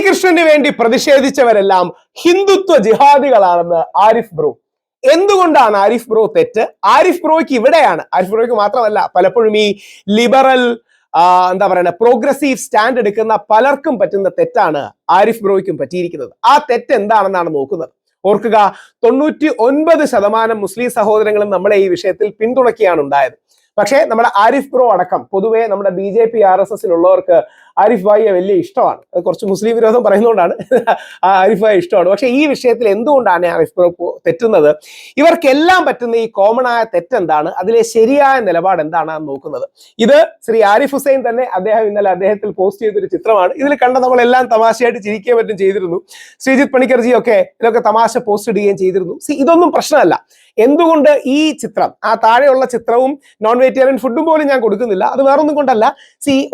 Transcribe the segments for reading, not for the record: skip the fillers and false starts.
ശ്രീകൃഷ്ണന് വേണ്ടി പ്രതിഷേധിച്ചവരെല്ലാം ഹിന്ദുത്വ ജിഹാദികളാണെന്ന് ആരിഫ് ബ്രോ. എന്തുകൊണ്ടാണ് ആരിഫ് ബ്രോ തെറ്റ്? ആരിഫ് ബ്രോയ്ക്ക് ഇവിടെയാണ്, ആരിഫ് ബ്രോയ്ക്ക് മാത്രമല്ല പലപ്പോഴും ഈ ലിബറൽ എന്താ പറയുക പ്രോഗ്രസീവ് സ്റ്റാൻഡ് എടുക്കുന്ന പലർക്കും പറ്റുന്ന തെറ്റാണ് ആരിഫ് ബ്രോയ്ക്കും പറ്റിയിരിക്കുന്നത്. ആ തെറ്റ് എന്താണെന്നാണ് നോക്കുന്നത്. ഓർക്കുക, 99% മുസ്ലിം സഹോദരങ്ങളും നമ്മളെ ഈ വിഷയത്തിൽ പിന്തുണയ്ക്കുകയാണ് ഉണ്ടായത്. പക്ഷേ നമ്മുടെ ആരിഫ് ബ്രോ അടക്കം പൊതുവെ നമ്മുടെ BJP RSS ഉള്ളവർക്ക് ആരിഫ് ഭായിയെ വലിയ ഇഷ്ടമാണ്. അത് കുറച്ച് മുസ്ലിം വിരോധം പറയുന്നതുകൊണ്ടാണ് ആരിഫ് ഭായി ഇഷ്ടമാണ്. പക്ഷെ ഈ വിഷയത്തിൽ എന്തുകൊണ്ടാണ് ആരിഫ് ബ്രോ തെറ്റുന്നത്? ഇവർക്കെല്ലാം പറ്റുന്ന ഈ കോമൺ ആയ തെറ്റെന്താണ്, അതിലെ ശരിയായ നിലപാട് എന്താണെന്ന് നോക്കുന്നത്. ഇത് ശ്രീ ആരിഫ് ഹുസൈൻ തന്നെ അദ്ദേഹം ഇന്നലെ അദ്ദേഹത്തിൽ പോസ്റ്റ് ചെയ്തൊരു ചിത്രമാണ്. ഇതിൽ കണ്ട നമ്മളെല്ലാം തമാശയായിട്ട് ചിരിക്കുകയും പറ്റും ചെയ്തിരുന്നു. ശ്രീജിത്ത് പണിക്കർജി ഒക്കെ ഇതിലൊക്കെ തമാശ പോസ്റ്റ് ഇടുകയും ചെയ്തിരുന്നു. ഇതൊന്നും പ്രശ്നമല്ല. എന്തുകൊണ്ട് ഈ ചിത്രം, ആ താഴെയുള്ള ചിത്രവും നോൺ വെജിറ്റേറിയൻ ഫുഡും പോലും ഞാൻ കൊടുക്കുന്നില്ല, അത് വേറൊന്നും കൊണ്ടല്ല.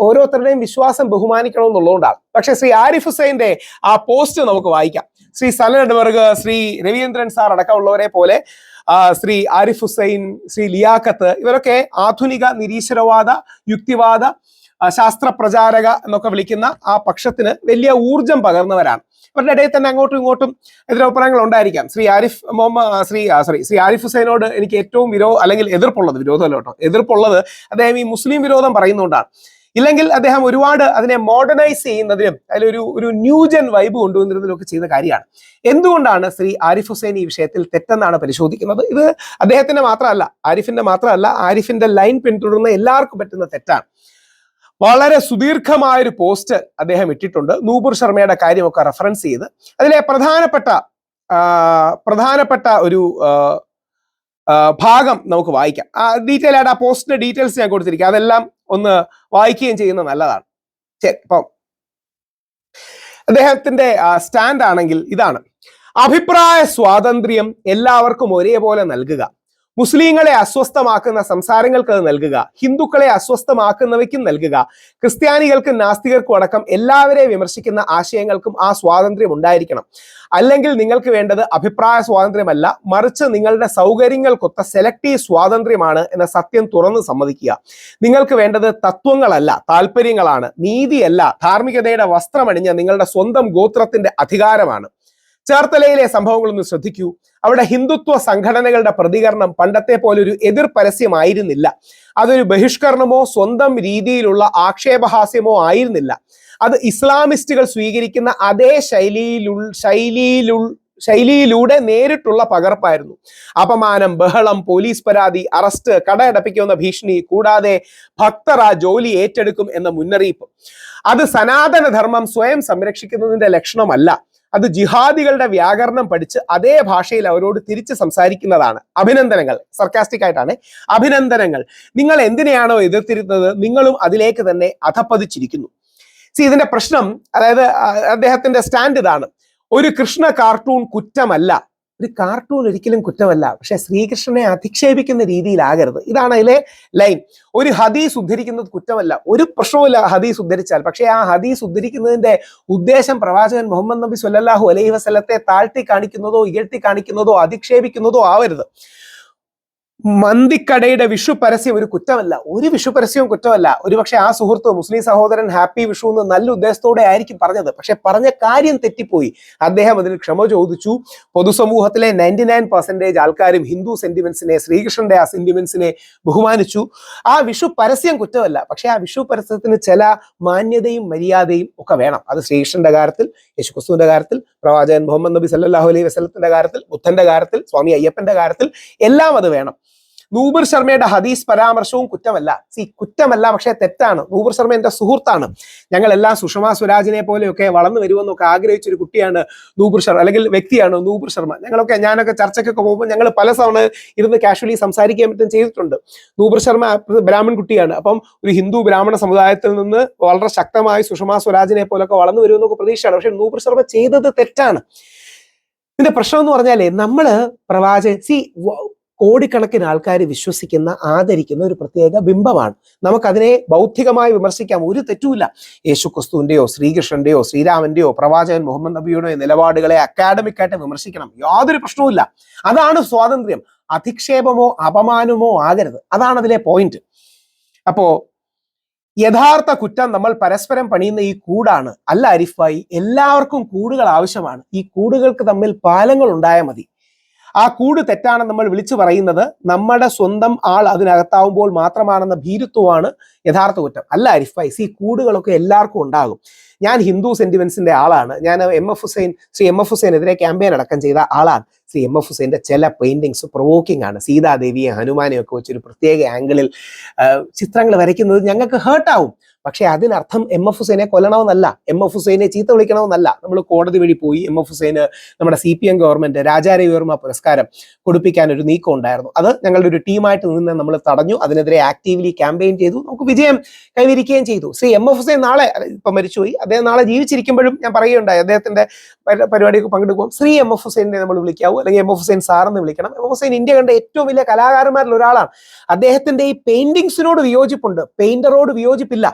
ഓരോരുത്തരുടെയും വിശ്വാസം ബഹുമാനിക്കണമെന്നുള്ളതുകൊണ്ടാണ്. പക്ഷെ ശ്രീ ആരിഫ് ഹുസൈന്റെ ആ പോസ്റ്റ് നമുക്ക് വായിക്കാം. ശ്രീ സലൻ എഡ്ബർഗ്, ശ്രീ രവീന്ദ്രൻ സാർ അടക്കമുള്ളവരെ പോലെ ശ്രീ ആരിഫ് ഹുസൈൻ, ശ്രീ ലിയാഖത്ത്, ഇവരൊക്കെ ആധുനിക നിരീശ്വരവാദ, യുക്തിവാദ, ശാസ്ത്ര പ്രചാരക എന്നൊക്കെ വിളിക്കുന്ന ആ പക്ഷത്തിന് വലിയ ഊർജം പകർന്നവരാണ്. അവരുടെ ഇടയിൽ തന്നെ അങ്ങോട്ടും ഇങ്ങോട്ടും എതിരഭിപ്രായങ്ങൾ ഉണ്ടായിരിക്കാം. ശ്രീ ആരിഫ് ഹുസൈനോട് എനിക്ക് ഏറ്റവും അല്ലെങ്കിൽ എതിർപ്പുള്ളത്, വിരോധമല്ല കേട്ടോ, എതിർപ്പുള്ളത് അദ്ദേഹം ഈ മുസ്ലിം വിരോധം പറയുന്നതുകൊണ്ടാണ്. ഇല്ലെങ്കിൽ അദ്ദേഹം ഒരുപാട് അതിനെ മോഡേണൈസ് ചെയ്യുന്നതിലും അതിലൊരു ന്യൂജൻ വൈബ് കൊണ്ടുവന്നിരുന്നതിലും ഒക്കെ ചെയ്യുന്ന കാര്യമാണ്. എന്തുകൊണ്ടാണ് ശ്രീ ആരിഫ് ഹുസൈൻ ഈ വിഷയത്തിൽ തെറ്റെന്നാണ് പരിശോധിക്കുന്നത്? ഇത് അദ്ദേഹത്തിന്റെ മാത്രമല്ല, ആരിഫിന്റെ ലൈൻ പിന്തുടരുന്ന എല്ലാവർക്കും പറ്റുന്ന തെറ്റാണ്. വളരെ സുദീർഘമായൊരു പോസ്റ്റ് അദ്ദേഹം ഇട്ടിട്ടുണ്ട്, നൂപുർ ശർമ്മയുടെ കാര്യമൊക്കെ റെഫറൻസ് ചെയ്ത്. അതിലെ പ്രധാനപ്പെട്ട ഒരു ഭാഗം നമുക്ക് വായിക്കാം. ഡീറ്റെയിൽ ആയിട്ട് ആ പോസ്റ്റിന്റെ ഡീറ്റെയിൽസ് ഞാൻ കൊടുത്തിരിക്കാം, അതെല്ലാം ഒന്ന് വായിക്കുകയും ചെയ്യുന്നത് നല്ലതാണ്. ശരി, അപ്പം അദ്ദേഹത്തിന്റെ സ്റ്റാൻഡ് ആണെങ്കിൽ ഇതാണ്: അഭിപ്രായ സ്വാതന്ത്ര്യം എല്ലാവർക്കും ഒരേപോലെ നൽകുക, മുസ്ലിങ്ങളെ അസ്വസ്ഥമാക്കുന്ന സംസാരങ്ങൾക്ക് അത് നൽകുക, ഹിന്ദുക്കളെ അസ്വസ്ഥമാക്കുന്നവയ്ക്കും നൽകുക, ക്രിസ്ത്യാനികൾക്കും നാസ്തികർക്കും അടക്കം എല്ലാവരെയും വിമർശിക്കുന്ന ആശയങ്ങൾക്കും ആ സ്വാതന്ത്ര്യം ഉണ്ടായിരിക്കണം. അല്ലെങ്കിൽ നിങ്ങൾക്ക് വേണ്ടത് അഭിപ്രായ സ്വാതന്ത്ര്യമല്ല, മറിച്ച് നിങ്ങളുടെ സൗകര്യങ്ങൾക്കൊത്ത സെലക്റ്റീവ് സ്വാതന്ത്ര്യമാണ് എന്ന സത്യം തുറന്ന് സമ്മതിക്കുക. നിങ്ങൾക്ക് വേണ്ടത് തത്വങ്ങളല്ല, താല്പര്യങ്ങളാണ്, നീതിയല്ല, ധാർമ്മികതയുടെ വസ്ത്രമണിഞ്ഞ നിങ്ങളുടെ സ്വന്തം ഗോത്രത്തിന്റെ അധികാരമാണ്. ചേർത്തലയിലെ സംഭവങ്ങളൊന്ന് ശ്രദ്ധിക്കൂ. അവിടെ ഹിന്ദുത്വ സംഘടനകളുടെ പ്രതികരണം പണ്ടത്തെ പോലെ ഒരു എതിർ പരസ്യമായിരുന്നില്ല. അതൊരു ബഹിഷ്കരണമോ സ്വന്തം രീതിയിലുള്ള ആക്ഷേപഹാസ്യമോ ആയിരുന്നില്ല. അത് ഇസ്ലാമിസ്റ്റുകൾ സ്വീകരിക്കുന്ന അതേ ശൈലിയിലൂടെ നേരിട്ടുള്ള പകർപ്പായിരുന്നു. അപമാനം, ബഹളം, പോലീസ് പരാതി, അറസ്റ്റ്, കടയടപ്പിക്കുന്ന ഭീഷണി, കൂടാതെ ഭക്തർ ആ ജോലി ഏറ്റെടുക്കും എന്ന മുന്നറിയിപ്പ്. അത് സനാതനധർമ്മം സ്വയം സംരക്ഷിക്കുന്നതിന്റെ ലക്ഷണമല്ല. അത് ജിഹാദികളുടെ വ്യാകരണം പഠിച്ച് അതേ ഭാഷയിൽ അവരോട് തിരിച്ച് സംസാരിക്കുന്നതാണ്. അഭിനന്ദനങ്ങൾ, സർക്കാസ്റ്റിക് ആയിട്ടാണ്. അഭിനന്ദനങ്ങൾ. നിങ്ങൾ എന്തിനെയാണോ എതിർത്തിരുന്നത്, നിങ്ങളും അതിലേക്ക് തന്നെ അധപ്പതിച്ചിരിക്കുന്നു. ഇതിന്റെ പ്രശ്നം, അതായത് അദ്ദേഹത്തിന്റെ സ്റ്റാൻഡ് ഇതാണ്: ഒരു കൃഷ്ണ കാർട്ടൂൺ കുറ്റമല്ല, ഒരു കാർട്ടൂൺ ഒരിക്കലും കുറ്റമല്ല, പക്ഷെ ശ്രീകൃഷ്ണനെ അധിക്ഷേപിക്കുന്ന രീതിയിലാകരുത്. ഇതാണ് അതിലെ ലൈൻ. ഒരു ഹദീസ് ഉദ്ധരിക്കുന്നത് കുറ്റമല്ല, ഒരു പ്രശ്നവുമില്ല ഹദീസ് ഉദ്ധരിച്ചാൽ. പക്ഷെ ആ ഹദീസ് ഉദ്ധരിക്കുന്നതിന്റെ ഉദ്ദേശം പ്രവാചകൻ മുഹമ്മദ് നബി സ്വല്ലല്ലാഹു അലൈഹി വസല്ലത്തെ താഴ്ത്തി കാണിക്കുന്നതോ ഇകഴ്ത്തി കാണിക്കുന്നതോ അധിക്ഷേപിക്കുന്നതോ ആവരുത്. മന്തിക്കടയുടെ വിഷു പരസ്യം ഒരു കുറ്റമല്ല, ഒരു വിഷു പരസ്യവും കുറ്റമല്ല. ഒരുപക്ഷെ ആ സുഹൃത്ത്, മുസ്ലിം സഹോദരൻ, ഹാപ്പി വിഷു എന്ന് നല്ല ഉദ്ദേശത്തോടെ ആയിരിക്കും പറഞ്ഞത്, പക്ഷെ പറഞ്ഞ കാര്യം തെറ്റിപ്പോയി. അദ്ദേഹം അതിന് ക്ഷമ ചോദിച്ചു. പൊതുസമൂഹത്തിലെ 99% ആൾക്കാരും ഹിന്ദു സെന്റിമെന്റ്സിനെ, ശ്രീകൃഷ്ണന്റെ ആ സെന്റിമെന്റ്സിനെ ബഹുമാനിച്ചു. ആ വിഷു പരസ്യം കുറ്റമല്ല, പക്ഷെ ആ വിഷു പരസ്യത്തിന് ചില മാന്യതയും മര്യാദയും ഒക്കെ വേണം. അത് ശ്രീകൃഷ്ണന്റെ കാര്യത്തിൽ, യേശുക്രിസ്തുവിന്റെ കാര്യത്തിൽ, പ്രവാചകൻ മുഹമ്മദ് നബി സല്ലല്ലാഹു അലൈഹി വസല്ലത്തിന്റെ കാര്യത്തിൽ, ബുദ്ധന്റെ കാര്യത്തിൽ, സ്വാമി അയ്യപ്പന്റെ കാര്യത്തിൽ എല്ലാം അത് വേണം. നൂപുർ ശർമ്മയുടെ ഹദീസ് പരാമർശവും കുറ്റമല്ല. കുറ്റമല്ല, പക്ഷെ തെറ്റാണ്. നൂപുർ ശർമ്മ എന്റെ സുഹൃത്താണ്. ഞങ്ങളെല്ലാം സുഷമ സ്വരാജിനെ പോലെയൊക്കെ വളർന്നു വരുമെന്നൊക്കെ ആഗ്രഹിച്ചൊരു കുട്ടിയാണ് നൂപുർ ശർമ്മ, അല്ലെങ്കിൽ വ്യക്തിയാണ് നൂപുർ ശർമ്മ. ഞാനൊക്കെ ചർച്ചയ്ക്കൊക്കെ പോകുമ്പോൾ ഞങ്ങൾ പല തവണ ഇരുന്ന് കാഷ്വലി സംസാരിക്കാൻ പറ്റും ചെയ്തിട്ടുണ്ട്. നൂപുർ ശർമ്മ ബ്രാഹ്മൺ കുട്ടിയാണ്. അപ്പം ഒരു ഹിന്ദു ബ്രാഹ്മണ സമുദായത്തിൽ നിന്ന് വളരെ ശക്തമായി സുഷമ സ്വരാജിനെ പോലൊക്കെ വളർന്നു വരുമെന്നൊക്കെ പ്രതീക്ഷയാണ്. പക്ഷെ നൂപുർ ശർമ്മ ചെയ്തത് തെറ്റാണ്. ഇതിന്റെ പ്രശ്നം എന്ന് പറഞ്ഞാലേ, നമ്മള് കോടിക്കണക്കിന് ആൾക്കാർ വിശ്വസിക്കുന്ന, ആദരിക്കുന്ന ഒരു പ്രത്യേക ബിംബമാണ്. നമുക്കതിനെ ബൗദ്ധികമായി വിമർശിക്കാം, ഒരു തെറ്റുമില്ല. യേശുക്രിസ്തുവിന്റെയോ ശ്രീകൃഷ്ണന്റെയോ ശ്രീരാമന്റെയോ പ്രവാചകൻ മുഹമ്മദ് നബിയുടെയോ നിലപാടുകളെ അക്കാഡമിക്കായിട്ട് വിമർശിക്കണം, യാതൊരു പ്രശ്നവുമില്ല. അതാണ് സ്വാതന്ത്ര്യം. അധിക്ഷേപമോ അപമാനമോ ആകരുത്. അതാണ് അതിലെ പോയിന്റ്. അപ്പോ യഥാർത്ഥ കുറ്റം നമ്മൾ പരസ്പരം പണിയുന്ന ഈ കൂടാണ്. അല്ല ആരിഫ് ഭായി, എല്ലാവർക്കും കൂടുകൾ ആവശ്യമാണ്. ഈ കൂടുകൾക്ക് തമ്മിൽ പാലങ്ങൾ ഉണ്ടായാൽ മതി. ആ കൂട് തെറ്റാണെന്ന് നമ്മൾ വിളിച്ചു പറയുന്നത് നമ്മുടെ സ്വന്തം ആൾ അതിനകത്താവുമ്പോൾ മാത്രമാണെന്ന ഭീരുത്വമാണ് യഥാർത്ഥ കുറ്റം. അല്ല ആരിഫ് ഭായി, ഈ കൂടുകളൊക്കെ എല്ലാവർക്കും ഉണ്ടാകും. ഞാൻ ഹിന്ദു സെന്റിമെന്റ്സിന്റെ ആളാണ്. ഞാൻ ശ്രീ എം എഫ് ഹുസൈനെതിരെ ക്യാമ്പയിൻ അടക്കം ചെയ്ത ആളാണ്. ശ്രീ എം എഫ് ഹുസൈന്റെ ചില പെയിന്റിങ്സ് പ്രൊവോക്കിംഗ് ആണ്. സീതാദേവിയെ ഹനുമാനെയും ഒക്കെ വെച്ചൊരു പ്രത്യേക ആംഗിളിൽ ചിത്രങ്ങൾ വരയ്ക്കുന്നത് ഞങ്ങൾക്ക് ഹേർട്ടാവും. പക്ഷെ അതിനർത്ഥം എം എഫ് ഹുസൈനെ കൊല്ലണമെന്നല്ല, എം എഫ് ഹുസൈനെ ചീത്ത വിളിക്കണമെന്നല്ല. നമ്മൾ കോടതി വഴി പോയി എം എഫ് ഹുസൈന് നമ്മുടെ CPM ഗവൺമെന്റ് രാജാരവിവർമ്മ പുരസ്കാരം കൊടുപ്പിക്കാൻ ഒരു നീക്കം ഉണ്ടായിരുന്നു. അത് ഞങ്ങളുടെ ഒരു ടീമായിട്ട് നിന്ന് നമ്മൾ തടഞ്ഞു. അതിനെതിരെ ആക്റ്റീവ്ലി ക്യാമ്പയിൻ ചെയ്തു. നമുക്ക് വിജയം കൈവരിക്കുകയും ചെയ്തു. ശ്രീ എം എഫ് ഹുസൈൻ നാളെ ഇപ്പം മരിച്ചുപോയി, അദ്ദേഹം നാളെ ജീവിച്ചിരിക്കുമ്പോഴും ഞാൻ പറയുകയുണ്ടായി, അദ്ദേഹത്തിന്റെ പരിപാടിയൊക്കെ പങ്കെടുക്കും. ശ്രീ എം എഫ് ഹുസൈനെ നമ്മൾ വിളിക്കാവൂ, അല്ലെങ്കിൽ എം എഫ് ഹുസൈൻ സാറെന്ന് വിളിക്കണം. എം എഫ് ഹുസൈൻ ഇന്ത്യ കണ്ട ഏറ്റവും വലിയ കലാകാരന്മാരിൽ ഒരാളാണ്. അദ്ദേഹത്തിന്റെ ഈ പെയിന്റിങ്സിനോട് വിയോജിപ്പുണ്ട്, പെയിന്ററോട് വിയോജിപ്പില്ല.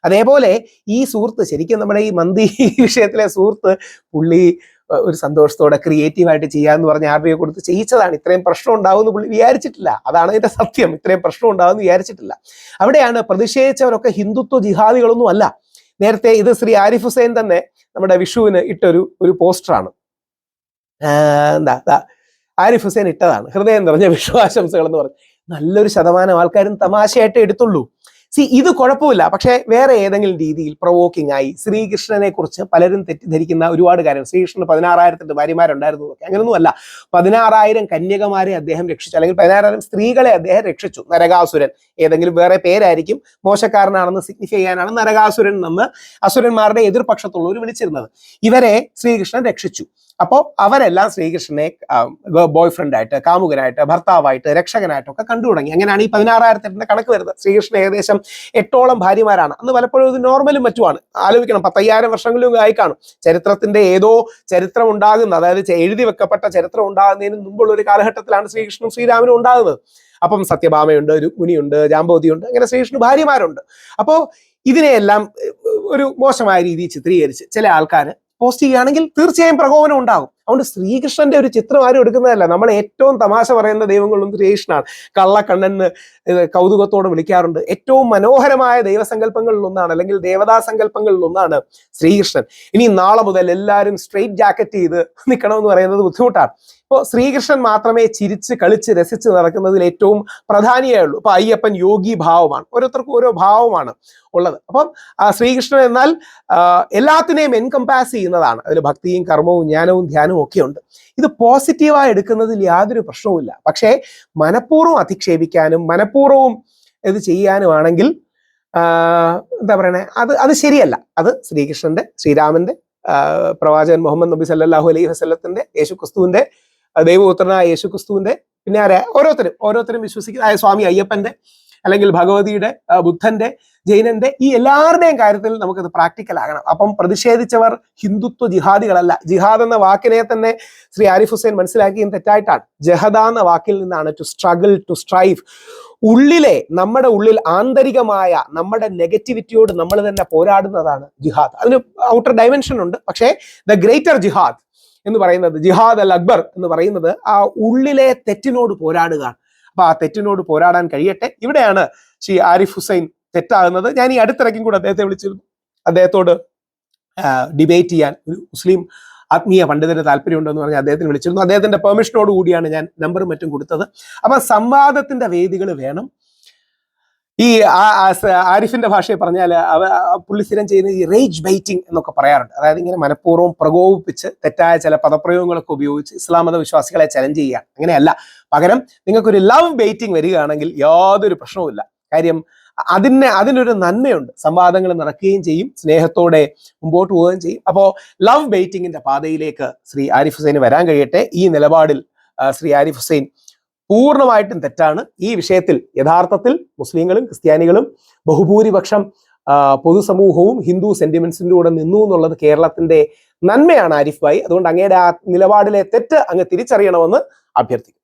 അതേപോലെ ഈ സുഹൃത്ത്, ശരിക്കും നമ്മുടെ ഈ മന്തി വിഷയത്തിലെ സുഹൃത്ത്, പുള്ളി ഒരു സന്തോഷത്തോടെ ക്രിയേറ്റീവായിട്ട് ചെയ്യാന്ന് പറഞ്ഞ് ആർഡിയെ കൊടുത്ത് ചെയ്യിച്ചതാണ്. ഇത്രയും പ്രശ്നം ഉണ്ടാവുമെന്ന് പുള്ളി വിചാരിച്ചിട്ടില്ല. അതാണ് ഇതിന്റെ സത്യം. ഇത്രയും പ്രശ്നം ഉണ്ടാവുമെന്ന് വിചാരിച്ചിട്ടില്ല. അവിടെയാണ് പ്രതിഷേധിച്ചവരൊക്കെ ഹിന്ദുത്വ ജിഹാദികളൊന്നും അല്ല. നേരത്തെ ഇത് ശ്രീ ആരിഫ് ഹുസൈൻ തന്നെ നമ്മുടെ വിഷുവിന് ഇട്ടൊരു പോസ്റ്ററാണ്. ആരിഫ് ഹുസൈൻ ഇട്ടതാണ്, ഹൃദയം നിറഞ്ഞ വിഷുവാശംസകൾ എന്ന് പറഞ്ഞ്. നല്ലൊരു ശതമാനം ആൾക്കാരും തമാശയായിട്ട് എടുത്തുള്ളൂ. ഇത് കുഴപ്പമില്ല. പക്ഷെ വേറെ ഏതെങ്കിലും രീതിയിൽ പ്രൊവോക്കിംഗ് ആയി ശ്രീകൃഷ്ണനെ കുറിച്ച് പലരും തെറ്റിദ്ധരിക്കുന്ന ഒരുപാട് കാര്യം, ശ്രീകൃഷ്ണന് 16,000 ഭാര്യമാരുണ്ടായിരുന്നു എന്നൊക്കെ. അങ്ങനെയൊന്നും അല്ല. 16,000 കന്യകമാരെ അദ്ദേഹം രക്ഷിച്ചു, അല്ലെങ്കിൽ 16,000 സ്ത്രീകളെ അദ്ദേഹം രക്ഷിച്ചു. നരകാസുരൻ, ഏതെങ്കിലും വേറെ പേരായിരിക്കും, മോശക്കാരനാണെന്ന് സിഗ്നിഫൈ ചെയ്യാനാണ് നരകാസുരൻ എന്ന് അസുരന്മാരുടെ എതിർപക്ഷത്തുള്ളവർ വിളിച്ചിരുന്നത്. ഇവരെ ശ്രീകൃഷ്ണൻ രക്ഷിച്ചു. അപ്പോൾ അവരെല്ലാം ശ്രീകൃഷ്ണനെ ബോയ് ഫ്രണ്ടായിട്ട്, കാമുകനായിട്ട്, ഭർത്താവായിട്ട്, രക്ഷകനായിട്ടൊക്കെ കണ്ടു തുടങ്ങി. അങ്ങനെയാണ് ഈ 16,000 കണക്ക് വരുന്നത്. ശ്രീകൃഷ്ണൻ ഏകദേശം 8ഓളം ഭാര്യമാരാണ്. അന്ന് പലപ്പോഴും ഇത് നോർമലും മറ്റുമാണ്. ആലോചിക്കണം, 10,000 വർഷങ്ങളിലും ആയി കാണും. ചരിത്രത്തിന്റെ ഏതോ ചരിത്രം ഉണ്ടാകുന്ന, അതായത് എഴുതി വെക്കപ്പെട്ട ചരിത്രം ഉണ്ടാകുന്നതിന് മുമ്പുള്ള ഒരു കാലഘട്ടത്തിലാണ് ശ്രീകൃഷ്ണനും ശ്രീരാമനും ഉണ്ടാകുന്നത്. അപ്പം സത്യഭാമയുണ്ട്, രുക്മിണിയുണ്ട്, ജാമ്പവതിയുണ്ട്, അങ്ങനെ ശ്രീകൃഷ്ണ ഭാര്യമാരുണ്ട്. അപ്പോൾ ഇതിനെയെല്ലാം ഒരു മോശമായ രീതിയിൽ ചിത്രീകരിച്ച് ചില ആൾക്കാർ പോസ്റ്റ് ചെയ്യുകയാണെങ്കിൽ തീർച്ചയായും പ്രകോപനം ഉണ്ടാകും. അതുകൊണ്ട് ശ്രീകൃഷ്ണന്റെ ഒരു ചിത്രം ആരും എടുക്കുന്നതല്ല. നമ്മൾ ഏറ്റവും തമാശ പറയുന്ന ദൈവങ്ങളൊന്നും ശ്രീകൃഷ്ണനാണ്. കള്ളക്കണ്ണന് കൗതുകത്തോടെ വിളിക്കാറുണ്ട്. ഏറ്റവും മനോഹരമായ ദൈവസങ്കല്പങ്ങളിൽ ഒന്നാണ്, അല്ലെങ്കിൽ ദേവതാ സങ്കല്പങ്ങളിൽ ഒന്നാണ് ശ്രീകൃഷ്ണൻ. ഇനി നാളെ മുതൽ എല്ലാവരും സ്ട്രെയിറ്റ് ജാക്കറ്റ് ചെയ്ത് നിൽക്കണമെന്ന് പറയുന്നത് ബുദ്ധിമുട്ടാണ്. ഇപ്പോൾ ശ്രീകൃഷ്ണൻ മാത്രമേ ചിരിച്ച് കളിച്ച് രസിച്ച് നടക്കുന്നതിൽ ഏറ്റവും പ്രധാനിയായുള്ളൂ. ഇപ്പൊ അയ്യപ്പൻ യോഗി ഭാവമാണ്, ഓരോരുത്തർക്കും ഓരോ ഭാവമാണ് ഉള്ളത്. അപ്പം ശ്രീകൃഷ്ണൻ എന്നാൽ എല്ലാത്തിനെയും എൻകംപാസ് ചെയ്യുന്നതാണ്. അതിൽ ഭക്തിയും കർമ്മവും ജ്ഞാനവും ധ്യാനവും ഒക്കെ ഉണ്ട്. ഇത് പോസിറ്റീവായി എടുക്കുന്നതിൽ യാതൊരു പ്രശ്നവുമില്ല. പക്ഷേ മനഃപൂർവ്വം അധിക്ഷേപിക്കാനും മനഃപൂർവ്വം ഇത് ചെയ്യാനുമാണെങ്കിൽ എന്താ പറയണേ, അത് ശരിയല്ല. അത് ശ്രീരാമന്റെ പ്രവാചകൻ മുഹമ്മദ് നബി സല്ലല്ലാഹു അലൈഹി വസല്ലത്തിന്റെ, യേശുക്രിസ്തുവിന്റെ, ദൈവപുത്രനായ യേശുക്രിസ്തുവിന്റെ, പിന്നെ ഓരോരുത്തരും വിശ്വസിക്കുന്ന സ്വാമി അയ്യപ്പന്റെ, അല്ലെങ്കിൽ ഭഗവതിയുടെ, ബുദ്ധന്റെ, ജൈനന്റെ, ഈ എല്ലാവരുടെയും കാര്യത്തിൽ നമുക്കത് പ്രാക്ടിക്കൽ ആകണം. അപ്പം പ്രതിഷേധിച്ചവർ ഹിന്ദുത്വ ജിഹാദികളല്ല. ജിഹാദ് എന്ന വാക്കിനെ തന്നെ ശ്രീ ആരിഫ് ഹുസൈൻ മനസ്സിലാക്കിയും തെറ്റായിട്ടാണ്. ജഹദ എന്ന വാക്കിൽ നിന്നാണ് ടു സ്ട്രഗിൾ, ടു സ്ട്രൈവ്. നമ്മുടെ ഉള്ളിൽ ആന്തരികമായ നമ്മുടെ നെഗറ്റിവിറ്റിയോട് നമ്മൾ തന്നെ പോരാടുന്നതാണ് ജിഹാദ്. അതിന് ഔട്ടർ ഡയമെൻഷൻ ഉണ്ട്. പക്ഷേ ദ ഗ്രേറ്റർ ജിഹാദ് എന്ന് പറയുന്നത്, ജിഹാദ് അൽ അക്ബർ എന്ന് പറയുന്നത്, ആ ഉള്ളിലെ തെറ്റിനോട് പോരാടുക. അപ്പൊ ആ തെറ്റിനോട് പോരാടാൻ കഴിയട്ടെ. ഇവിടെയാണ് ശ്രീ ആരിഫ് ഹുസൈൻ തെറ്റാകുന്നത്. ഞാൻ ഈ അടുത്തിടയ്ക്കും കൂടെ അദ്ദേഹത്തെ വിളിച്ചിരുന്നു. അദ്ദേഹത്തോട് ഡിബേറ്റ് ചെയ്യാൻ ഒരു മുസ്ലിം ആത്മീയ പണ്ഡിതന് താല്പര്യമുണ്ടെന്ന് പറഞ്ഞ് അദ്ദേഹത്തിന് വിളിച്ചിരുന്നു. അദ്ദേഹത്തിന്റെ പെർമിഷനോട് കൂടിയാണ് ഞാൻ നമ്പറും മറ്റും കൊടുത്തത്. അപ്പൊ സംവാദത്തിന്റെ വേദികൾ വേണം. ഈ ആരിഫിന്റെ ഭാഷയെ പറഞ്ഞാൽ പുള്ളി സ്ഥിരം ചെയ്യുന്ന ഈ റേജ് ബൈറ്റിംഗ് എന്നൊക്കെ പറയാറുണ്ട്. അതായത് ഇങ്ങനെ മനഃപൂർവ്വം പ്രകോപിപ്പിച്ച് തെറ്റായ ചില പദപ്രയോഗങ്ങളൊക്കെ ഉപയോഗിച്ച് ഇസ്ലാം മത വിശ്വാസികളെ ചലഞ്ച് ചെയ്യുക. അങ്ങനെയല്ല. പകരം നിങ്ങൾക്കൊരു ലവ് ബൈറ്റിംഗ് വരികയാണെങ്കിൽ യാതൊരു പ്രശ്നവുമില്ല. കാര്യം അതിനൊരു നന്മയുണ്ട്. സംവാദങ്ങൾ നടക്കുകയും ചെയ്യും, സ്നേഹത്തോടെ മുമ്പോട്ട് പോവുകയും ചെയ്യും. അപ്പോൾ ലവ് ബൈറ്റിങ്ങിന്റെ പാതയിലേക്ക് ശ്രീ ആരിഫ് ഹുസൈന് വരാൻ കഴിയട്ടെ. ഈ നിലപാടിൽ ശ്രീ ആരിഫ് ഹുസൈൻ പൂർണ്ണമായിട്ടും തെറ്റാണ്. ഈ വിഷയത്തിൽ യഥാർത്ഥത്തിൽ മുസ്ലിങ്ങളും ക്രിസ്ത്യാനികളും ബഹുഭൂരിപക്ഷം പൊതുസമൂഹവും ഹിന്ദു സെന്റിമെന്റ്സിന്റെ കൂടെ നിന്നു എന്നുള്ളത് കേരളത്തിന്റെ നന്മയാണ് ആരിഫ് ഭായി. അതുകൊണ്ട് അങ്ങയുടെ ആ നിലപാടിലെ തെറ്റ് അങ്ങ് തിരിച്ചറിയണമെന്ന് അഭ്യർത്ഥിക്കുന്നു.